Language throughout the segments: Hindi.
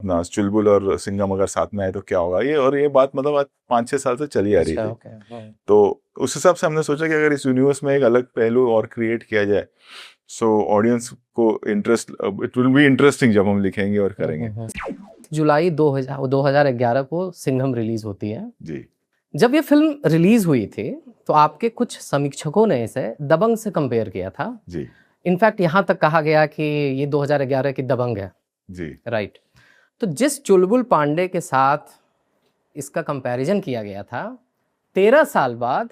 अपना चुलबुल और सिंघम अगर साथ में आए तो क्या होगा, ये बात मतलब आज 5-6 साल से चली आ रही थी। तो उस हिसाब से हमने सोचा कि अगर इस यूनिवर्स में एक अलग पहलू और क्रिएट किया जाए, सो ऑडियंस को interest, it will be interesting जब हम लिखेंगे और करेंगे। जुलाई 2011 को सिंघम रिलीज होती है जी। जब ये फिल्म रिलीज हुई थी तो आपके कुछ समीक्षकों ने इसे दबंग से कंपेयर किया था जी। इनफैक्ट यहाँ तक कहा गया कि ये 2011 की दबंग है। जी। राइट। तो जिस चुलबुल पांडे के साथ इसका कंपैरिजन किया गया था, 13 साल बाद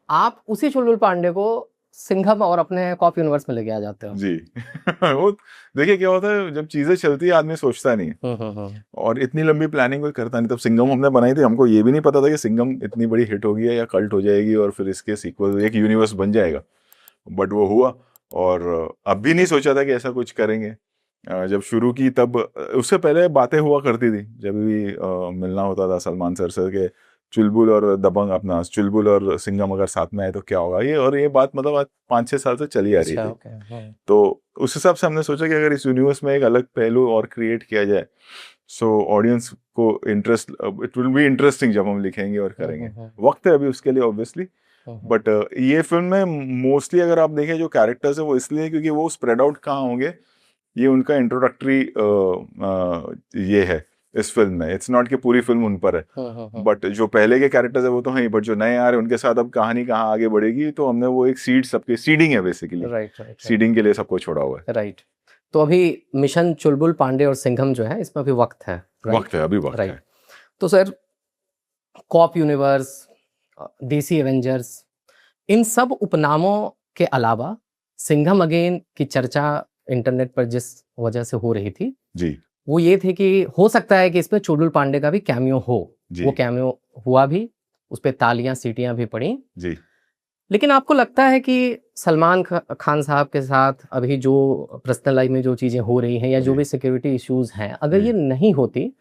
आप उसी चुलबुल पांडे को सिंघम और अपने कॉप यूनिवर्स में लेके आ जाते हो। जी। वो देखिए क्या होता है, जब चीजें चलती है आदमी सोचता नहीं है, और इतनी लंबी प्लानिंग कोई करता नहीं। तब सिंघम हमने बनाई थी, हमको ये भी नहीं पता था कि सिंघम इतनी बड़ी हिट होगी या कल्ट हो जाएगी और फिर इसके सीक्वल एक यूनिवर्स बन जाएगा, बट वो हुआ। और अब भी नहीं सोचा था कि ऐसा कुछ करेंगे। जब शुरू की तब उससे पहले बातें हुआ करती थी, जब भी मिलना होता था सलमान सर से के चुलबुल और दबंग, अपना चुलबुल और सिंघम अगर साथ में आए तो क्या होगा, ये बात मतलब आज 5-6 साल से चली आ रही थी। तो उस हिसाब से हमने सोचा कि अगर इस यूनिवर्स में एक अलग पहलू और क्रिएट किया जाए, सो ऑडियंस को interest, it will be interesting जब हम लिखेंगे और करेंगे। वक्त है अभी उसके लिए ऑब्वियसली, बट ये फिल्म में मोस्टली अगर आप देखें जो कैरेक्टर्स है वो इसलिए क्योंकि वो स्प्रेड आउट कहाँ होंगे, ये उनका इंट्रोडक्टरी ये है इस फिल्म में। इट्स नॉट कि पूरी फिल्म उन पर है, बट जो पहले के कैरेक्टर्स है वो तो हैं, बट जो नए आ रहे हैं उनके साथ अब कहानी कहाँ आगे बढ़ेगी, तो हमने वो एक सीड, सबके सीडिंग है बेसिकली। राइट। सीडिंग के लिए सबको छोड़ा हुआ है। राइट। तो अभी मिशन चुलबुल पांडे और सिंघम जो है इसमें अभी वक्त है। वक्त है, अभी वक्त है। तो sir, cop universe, DC Avengers, इन सब उपनामों के अलावा सिंघम अगेन की चर्चा इंटरनेट पर जिस वजह से हो रही थी जी, वो ये थे कि हो सकता है कि इसमें चुलबुल पांडे का भी कैमियो हो। वो कैमियो हुआ भी, उस पर तालियां सीटियां भी पड़ी जी। लेकिन आपको लगता है कि सलमान खान साहब के साथ अभी जो पर्सनल लाइफ में जो चीजें हो रही हैं या जो भी सिक्योरिटी इश्यूज हैं, अगर ये नहीं होती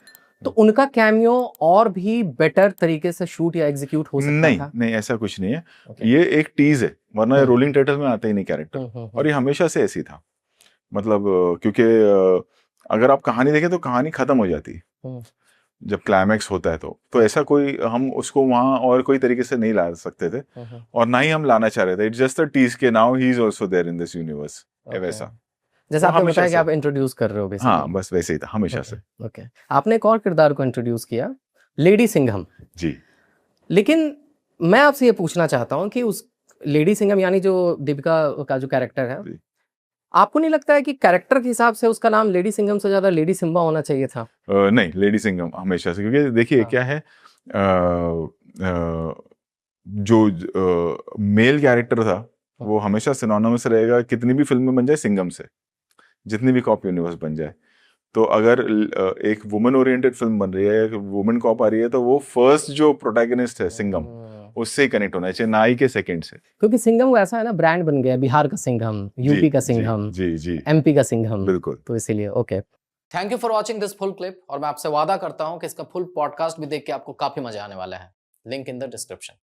तो उनका कैमियो और भी बेटर तरीके से शूट या एग्जीक्यूट हो सकता था? नहीं, ऐसा कुछ नहीं है। ये एक टीज है, वरना रोलिंग टाइटल में आते ही नहीं कैरेक्टर, और ये हमेशा से ऐसी था। मतलब क्योंकि अगर आप कहानी देखें तो कहानी खत्म हो जाती है जब क्लाइमैक्स होता है, तो ऐसा कोई हम उसको वहां और कोई तरीके से नहीं ला सकते थे, और ना ही हम लाना चाह रहे थे। इट्स जस्ट अ टीज के now he is also there in this universe, वैसा जैसे आपने बताया कि आप इंट्रोड्यूस कर रहे हो बेसिकली। हाँ, बस वैसे ही था हमेशा से। ओके। आपने एक और किरदार को इंट्रोड्यूस किया, लेडी सिंघम जी। लेकिन मैं आपसे ये पूछना चाहता हूँ कि उस लेडी सिंघम यानी जो दीपिका का जो कैरेक्टर है, आपको नहीं लगता है कि कैरेक्टर के हिसाब से उसका नाम लेडी सिंघम से ज्यादा लेडी सिम्बा होना चाहिए था? नहीं, लेडी सिंघम हमेशा से, क्योंकि देखिए क्या है, जो मेल कैरेक्टर था वो हमेशा सिनोनिमस रहेगा कितनी भी फिल्म में बन जाए सिंघम से, जितनी भी कॉप यूनिवर्स बन जाए। तो अगर एक वुमेन ओरिएंटेड फिल्म बन रही है, एक वुमेन कॉप आ रही है, तो वो फर्स्ट जो प्रोटैगनिस्ट है सिंघम, उससे ही कनेक्ट होना चाहिए, ना ही के सेकंड से। क्योंकि सिंघम ऐसा है ना, ब्रांड बन गया, बिहार का सिंघम, यूपी का सिंघम, जी, एमपी का सिंघम, बिल्कुल। तो इसीलिए okay. Thank you for watching this full clip, और मैं आपसे वादा करता हूँ कि इसका फुल पॉडकास्ट भी देख के आपको काफी मजा आने वाला है। Link in the description.